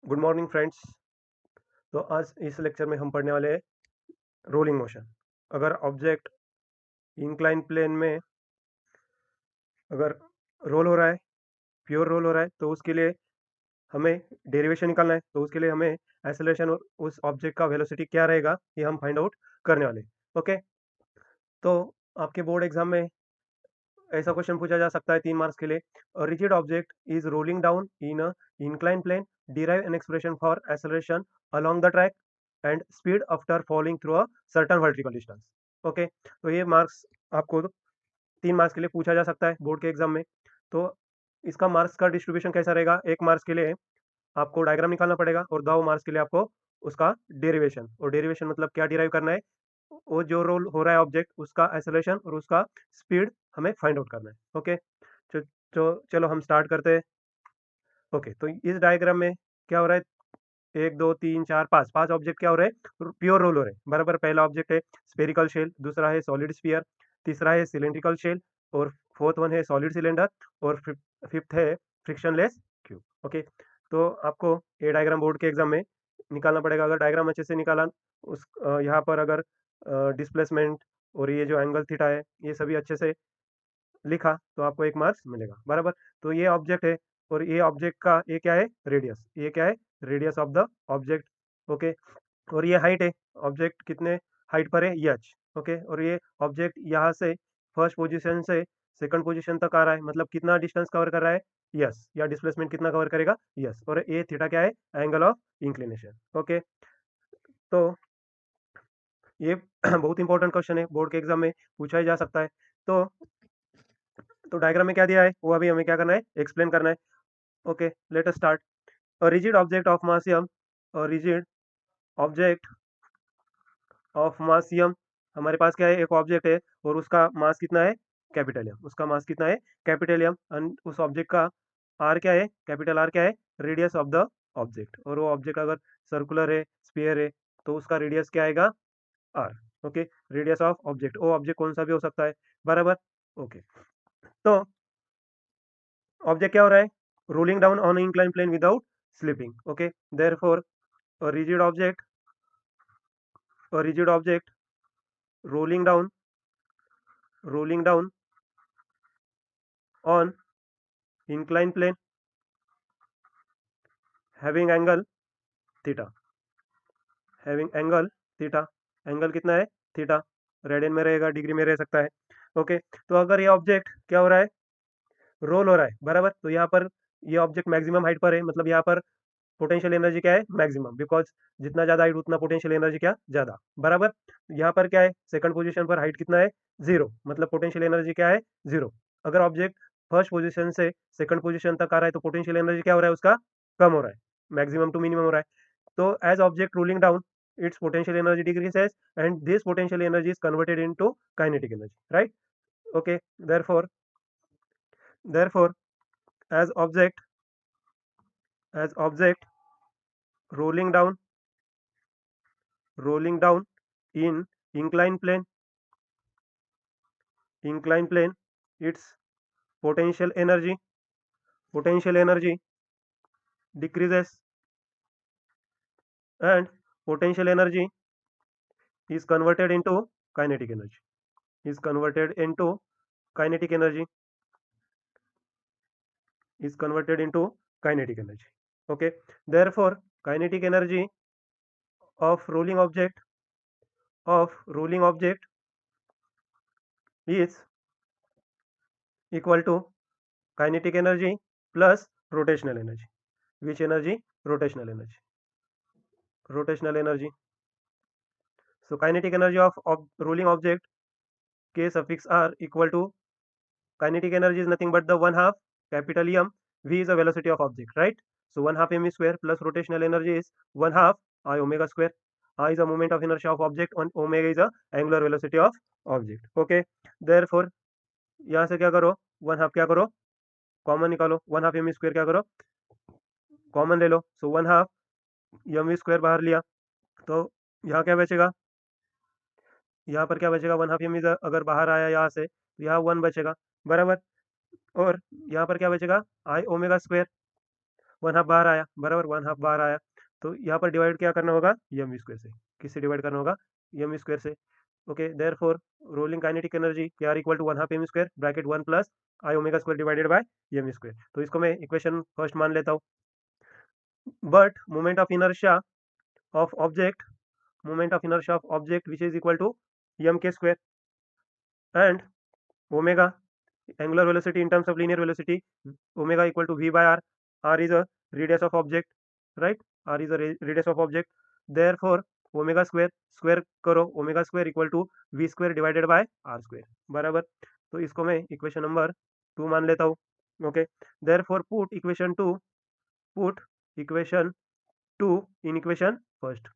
Good morning friends. तो आज इस लेक्चर में हम पढ़ने वाले हैं रोलिंग मोशन। अगर ऑब्जेक्ट इंक्लाइन प्लेन में अगर रोल हो रहा है, प्योर रोल हो रहा है, तो उसके लिए हमें डेरिवेशन निकालना है। तो उसके लिए हमें एक्सेलरेशन और उस ऑब्जेक्ट का वेलोसिटी क्या रहेगा ये हम फाइंड आउट करने वाले। ओके, तो आपके बोर्ड एग्जाम में ऐसा क्वेश्चन पूछा जा सकता है 3 मार्क्स के लिए। A rigid object is rolling down in a incline plane, derive an expression for acceleration along the track and speed after falling through a certain vertical distance. Okay, तो ये मार्क्स आपको 3 marks के लिए पूछा जा सकता है बोर्ड के एग्जाम में। तो इसका मार्क्स का डिस्ट्रीब्यूशन कैसा रहेगा? 1 मार्क्स के लिए आपको डायग्राम निकालना पड़ेगा और 2 मार्क्स के लिए आपको उसका डेरिवेशन, और डेरिवेशन मतलब क्या डिराइव करना है, वो जो रोल हो रहा है ऑब्जेक्ट उसका एक्सेलरेशन और उसका स्पीड हमें फाइंड आउट करना है। ओके, तो, चलो हम स्टार्ट करते हैं। ओके, तो इस डायग्राम में क्या हो रहा है, 1 2 3 4 5 5 ऑब्जेक्ट क्या हो रहे हैं, प्योर रोल हो रहे हैं। बराबर, पहला ऑब्जेक्ट है स्पेरिकल शेल, दूसरा है सॉलिड स्फीयर, तीसरा है सिलेंड्रिकल शेल, और फोर्थ वन है सॉलिड सिलेंडर, और फिफ्थ है फ्रिक्शनलेस क्यूब। ओके, तो आपको ये डायग्राम बोर्ड के एग्जाम में निकालना पड़ेगा। अगर डायग्राम अच्छे से निकाला, उस यहाँ पर अगर डिस्प्लेसमेंट और ये जो एंगल थीटा है ये सभी अच्छे से लिखा तो आपको 1 मार्क्स मिलेगा। बराबर, तो ये ऑब्जेक्ट है और ये ऑब्जेक्ट का ये क्या है, रेडियस, ये क्या है, radius of the object. Okay, और ये हाइट है, ऑब्जेक्ट कितने हाइट पर है, एच। ओके, और ये ऑब्जेक्ट यहाँ से फर्स्ट पोजीशन से सेकंड पोजीशन तक आ रहा है, मतलब कितना डिस्टेंस कवर कर रहा है, यस, या डिस्प्लेसमेंट कितना कवर करेगा, यस, और ये थीटा क्या है, एंगल ऑफ इंक्लिनेशन। ओके, तो ये बहुत इंपॉर्टेंट क्वेश्चन है, बोर्ड के एग्जाम में पूछा ही जा सकता है। तो डायग्राम में क्या दिया है वो अभी हमें क्या करना है, एक्सप्लेन करना है। Okay, let us start. A rigid object of mass m, a rigid object of mass m, हमारे पास क्या है, एक ऑब्जेक्ट है और उसका मास कितना है, कैपिटल एम, उसका मास कितना है, कैपिटल एम, एंड उस ऑब्जेक्ट का आर क्या है, कैपिटल आर क्या है, रेडियस ऑफ द ऑब्जेक्ट, और वो ऑब्जेक्ट अगर सर्कुलर है, स्फीयर है, तो उसका रेडियस क्या आएगा, R. Okay, radius of object, वो ऑब्जेक्ट कौन सा भी हो सकता है। बराबर, ओके, तो ऑब्जेक्ट क्या हो रहा है, rolling down on incline plane without slipping. Okay, therefore a rigid object, a rigid object rolling down, rolling down on inclined plane having angle theta, having angle theta, angle कितना है, theta, radian में रहेगा, degree में रह सकता है। Okay, तो अगर ये ऑब्जेक्ट क्या हो रहा है, रोल हो रहा है, बराबर, तो यहाँ पर ये ऑब्जेक्ट मैक्सिमम हाइट पर है, मतलब यहाँ पर पोटेंशियल एनर्जी क्या है, मैक्सिमम, बिकॉज जितना ज्यादा हाइट उतना पोटेंशियल एनर्जी क्या, ज्यादा। बराबर, यहाँ पर क्या है, सेकंड पोजीशन पर हाइट कितना है, जीरो, मतलब पोटेंशियल एनर्जी क्या है, जीरो। अगर ऑब्जेक्ट फर्स्ट पोजीशन से सेकंड पोजीशन तक आ रहा है तो पोटेंशियल एनर्जी क्या हो रहा है, उसका कम हो रहा है, मैक्सिमम टू मिनिमम हो रहा है। तो as object rolling down, its potential energy decreases and this potential energy is converted into kinetic energy, right? Okay, therefore as object rolling down, rolling down in inclined plane, inclined plane, its potential energy decreases, and potential energy is converted into kinetic energy, is converted into kinetic energy, is converted into kinetic energy. Okay, therefore kinetic energy of rolling object, of rolling object is equal to kinetic energy plus rotational energy. Which energy? Rotational energy. Rotational energy. So kinetic energy of rolling object k suffix r equal to, kinetic energy is nothing but the 1/2 capital M, v is the velocity of object, right? So 1/2 m square plus rotational energy is 1/2 I omega square. I is a moment of inertia of object and omega is the angular velocity of object. Okay, therefore यहाँ से क्या करो, 1/2 क्या करो, common निकालो, 1/2 m square क्या करो, common ले लो। सो 1/2 एम स्क्वायर बाहर लिया तो यहाँ क्या बचेगा, यहाँ पर क्या बचेगा, 1/2 एम अगर बाहर आया यहाँ से तो यहाँ 1 बचेगा। बराबर, और यहाँ पर क्या बचेगा, आई ओमेगा स्क्वायर। वन हाफ बाहर आया, बराबर, वन हाफ बाहर आया, तो यहाँ पर डिवाइड क्या करना होगा, एम वी स्क्वायर से। किससे डिवाइड करना होगा, एम वी स्क्वायर से। Okay, therefore rolling kinetic energy K R equal to one half M square bracket one plus I omega square divided by M square. तो इसको मैं इक्वेशन फर्स्ट मान लेता हूँ। But moment of inertia of object, moment of inertia of object which is equal to mk square, and omega, angular velocity in terms of linear velocity, omega equal to v by r. R is a radius of object, right? R is a radius of object, therefore omega square, square करो, omega square equal to v square divided by r square, बराबर। तो इसको मैं equation number 2 मान लेता हूँ। Okay, therefore put equation 2 in equation first.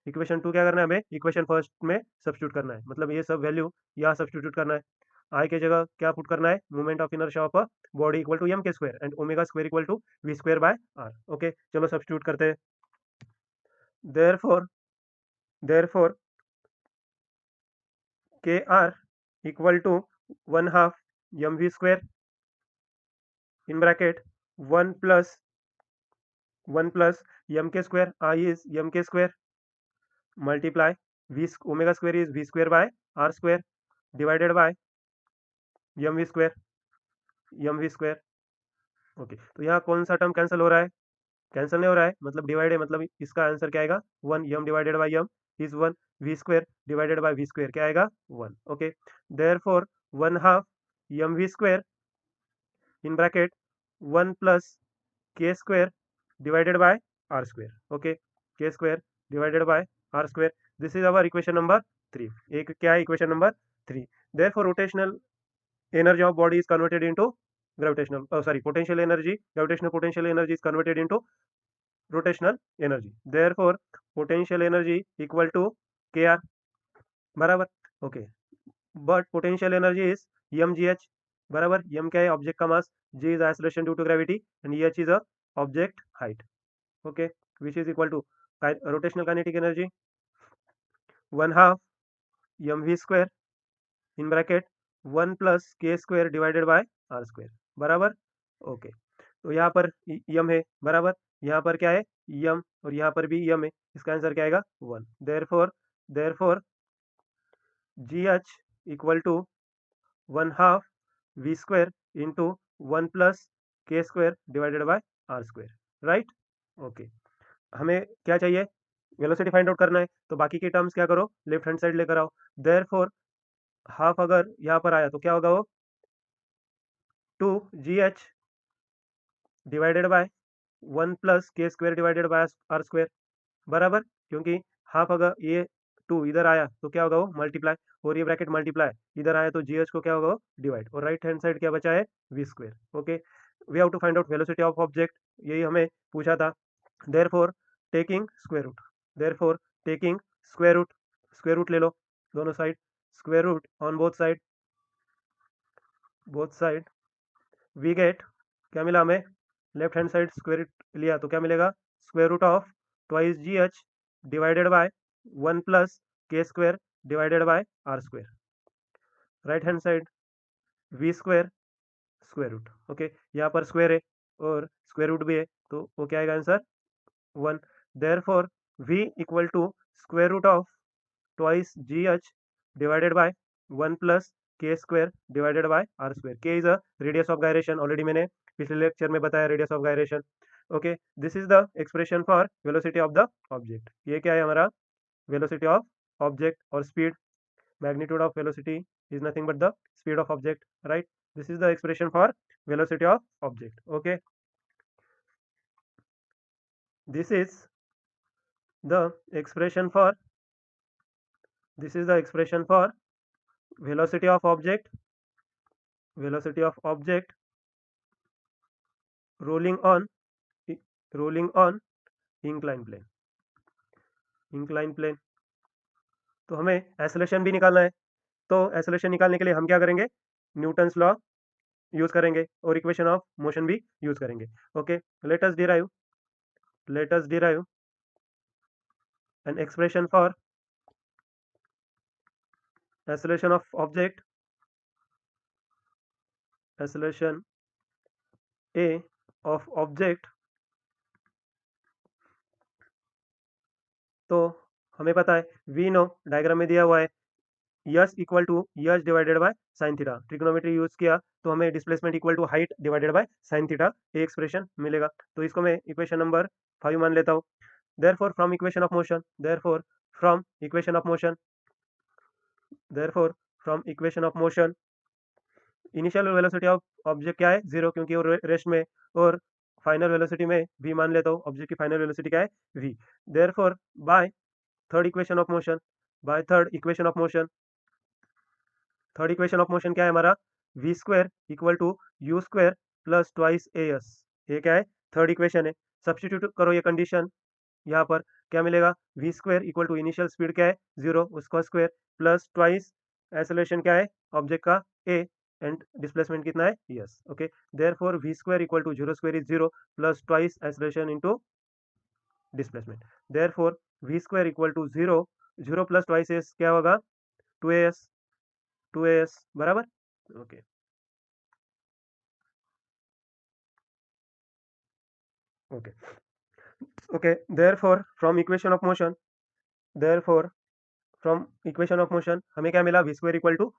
Equation 2 क्या करना है, हमें इक्वेशन फर्स्ट में सब्स्टिट्यूट करना है, मतलब ये सब वैल्यू यहाँ सब्स्टिट्यूट करना है। आई के जगह क्या पुट करना है, moment of inertia of a body equal to M K square and omega square equal to V square by R. Okay, चलो सब्स्टिट्यूट करते हैं। Therefore K R equal to one half M V square in bracket one plus M K square, I is M K square multiply V omega square is V square by R square divided by M V square. Okay, तो यहाँ कौन सा term cancel हो रहा है, cancel नहीं हो रहा है, मतलब डिवाइड है, मतलब इसका आंसर क्या आएगा, one, M divided by M is one, V square divided by V square क्या आएगा, one. Okay, therefore one half M V square in bracket one plus K square divided by R square. Okay, K square divided by R square, this is our equation number 3। एक क्या है, equation number 3। Therefore rotational energy of body is converted into potential energy, gravitational potential energy is converted into rotational energy, therefore potential energy equal to kr, बराबर। Okay, but potential energy is mgh, बराबर। m क्या है, object का mass, g is acceleration due to gravity and h is a object height. Okay, which is equal to rotational kinetic energy one half M V square in bracket one plus K square divided by R square, बराबर। Okay, तो यहाँ पर यम है, बराबर, यहाँ पर क्या है, यम, और यहाँ पर भी यम है, इसका आंसर क्या आएगा, one. Therefore G H equal to one half V square into one plus K square divided by R square, right. Okay, हमें क्या चाहिए, वेलोसिटी फाइंड आउट करना है, तो बाकी के टर्म्स क्या करो, लेफ्ट हैंड साइड लेकर आओ। देयरफॉर हाफ अगर यहाँ पर आया तो क्या होगा, वो two G H divided by one plus K square divided by R square, बराबर, क्योंकि हाफ अगर ये टू इधर आया तो क्या होगा, वो मल्टीप्लाई, और ये ब्रैकेट मल्टीप्लाई इधर आया तो जीएच को क्या होगा, वो डिवाइड, और राइट हैंड साइड क्या बचा है, V square. Okay, we have to find out velocity of object, यही हमें पूछा था। Therefore taking square root, therefore taking square root ले लो दोनों side, square root on both side we get, क्या मिला हमें, left hand side square root लिया तो क्या मिलेगा, square root of twice G H divided by one plus K square divided by R square, right hand side we square square root. Okay, यहाँ पर square है और स्क्वायर रूट भी है, तो वो क्या आएगा answer, one. Therefore v equal to square root of twice G H divided by one plus K square divided by R square. K is a radius of gyration, already मैंने पिछले lecture में बताया radius of gyration. Okay, this is the expression for velocity of the object. ये क्या है हमारा, velocity of object, और speed, magnitude of velocity is nothing but the speed of object, right? This is the expression for velocity of object. Okay, this is the expression for velocity of object, velocity of object rolling on rolling on inclined plane, inclined plane। तो हमें acceleration भी निकालना है, तो acceleration निकालने के लिए हम क्या करेंगे, न्यूटन्स लॉ यूज करेंगे और इक्वेशन ऑफ मोशन भी यूज करेंगे। Okay, let us derive an expression for acceleration of object, acceleration a of object, तो हमें पता है वी नो, डायग्राम में दिया हुआ है S equal to S divided by sine theta, trigonometry use किया तो हमें displacement equal to height divided by sine theta, ये एक्सप्रेशन मिलेगा। तो इसको मैं इक्वेशन नंबर 5 मान लेता हूँ। Therefore from equation of motion, therefore from equation of motion, therefore from equation of motion, initial velocity of object क्या है, जीरो, क्योंकि वो रेस्ट में, और फाइनल वेलोसिटी में v मान लेता हूँ, ऑब्जेक्ट की फाइनल वेलोसिटी क्या है v। Therefore by third equation of motion, by third equation of motion, third equation of motion क्या है हमारा, V square equal to U square plus twice A S, ये क्या है, थर्ड इक्वेशन है। सब्सटीट्यूट करो ये कंडीशन, यहाँ पर क्या मिलेगा, V square equal to initial speed क्या है जीरो, उसका स्क्वायर प्लस ट्वाइस एक्सेलरेशन क्या है ऑब्जेक्ट का ए, एंड डिस्प्लेसमेंट कितना है yes. Okay, therefore V square equal to zero square is zero plus twice acceleration into displacement, therefore V square equal to zero, zero plus twice S क्या होगा, two A S, two A S बराबर। Okay okay okay, therefore from equation of motion, therefore from equation of motion हमें क्या मिला, V square equal to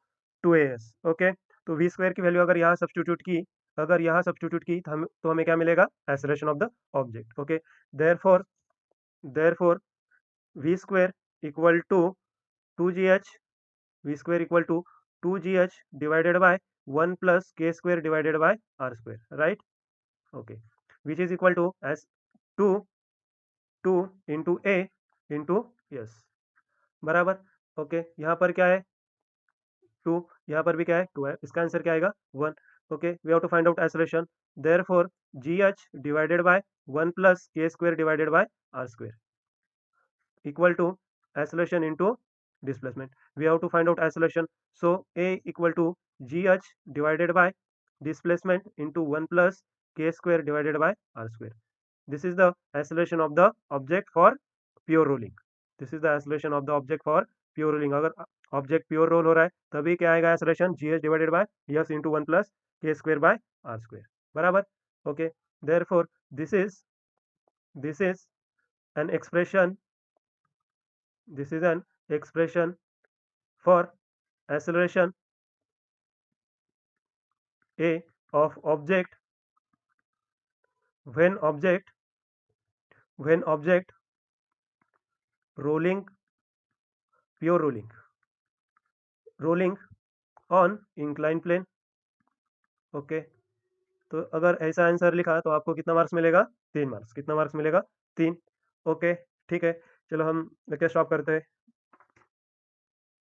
two A S. Okay, तो V square की value अगर यहाँ सब्सटीट्यूट की, अगर यहाँ सब्सटीट्यूट की तो हमें क्या मिलेगा, acceleration of the object. Okay, therefore therefore V square equal to two G H, V square equal to two G H divided by one plus K square divided by R square, right. Okay, which is equal to S two, two into A into S बराबर। ओके, यहाँ पर क्या है to, यहाँ पर भी क्या है टू है, इसका आंसर क्या आएगा one. Okay, we have to find out acceleration, therefore G H divided by one plus K square divided by R square equal to acceleration into displacement. We have to find out acceleration. So A equal to gh divided by displacement into 1 plus k square divided by r square. This is the acceleration of the object for pure rolling. This is the acceleration of the object for pure rolling. अगर object pure role हो रहा है तभी क्या आएगा acceleration, ji H divided bye yes into one plus K square by R square बराबर। Okay, therefore this is an expression, this is an expression for acceleration A of object when object rolling, pure rolling on inclined plane। Okay, तो अगर ऐसा answer लिखा तो आपको कितना marks मिलेगा, 3 marks. कितना मार्क्स मिलेगा, 3। ओके ठीक है, चलो हम लेक्चर स्टॉप करते हैं।